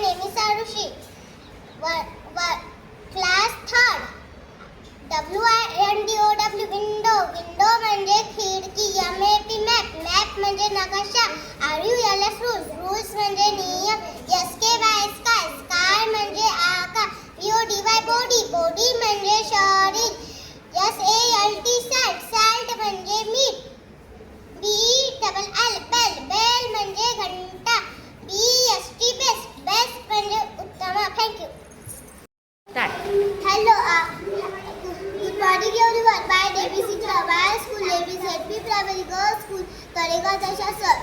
name is Arushi. Class third. WINDOW window. Window म्हणजे खिडकी. MAP map. Map म्हणजे नकाशा. RULS rules. Rules म्हणजे नियम. SKY sky. Sky म्हणजे आकाश. BODY body. Body म्हणजे शरीर. SALT salt. Salt म्हणजे मीठ. BELL bell. Bell म्हणजे घंटा. BEST best. Best म्हणजे उत्तम. Thank you. Hello. Good morning everyone. My name is Sitra. My school name is HP Primary Girls School. Talegaon Dasha sir.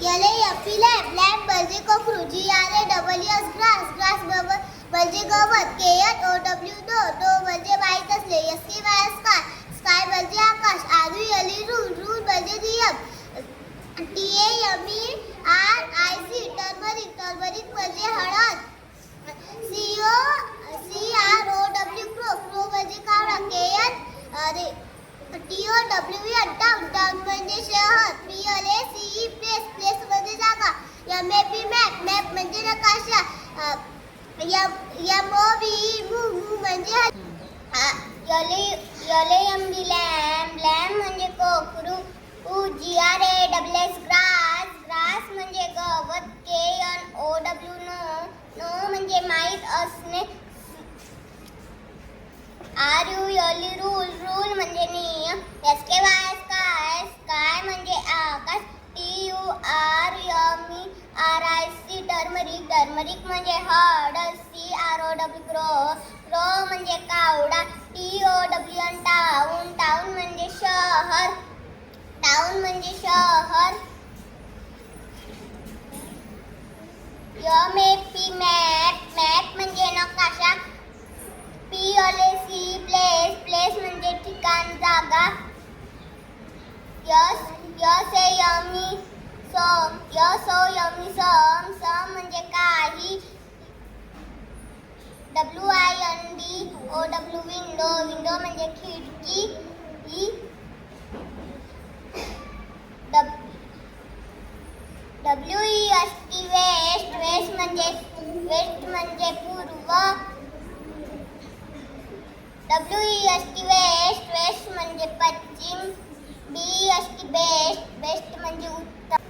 LAMP lamp. Lamp म्हणजे कोकरू. GRASS grass. Grass म्हणजे गवत. KNOW no म्हणजे माहीत असले. SKY sky. Sky म्हणजे आकाश. RULE rule. Rule म्हणजे नियम. TAMERIC turmeric म्हणजे हळद. CROW crow म्हणजे कावळा. TOWN town म्हणजे शहर. PLACE place म्हणजे जागा. MAP map म्हणजे नकाशा. MOVE म्हणजे LAMB lamb म्हणजे कोकरू. GRASS grass म्हणजे गवत. KNOW no म्हणजे माहीत असणे. RULE rule म्हणजे नियम. SKY sky म्हणजे आकाश. turmeric म्हणजे हळद. crow म्हणजे कावळा. TOWN town म्हणजे शहर. MAP म्हणजे नकाशा. PLACE place म्हणजे ठिकाण जागा. SOME म्हणजे काही. WINDOW window म्हणजे खिडकी. WEST west म्हणजे पूर्व. WEST म्हणजे पश्चिम. BEST best म्हणजे उत्तर.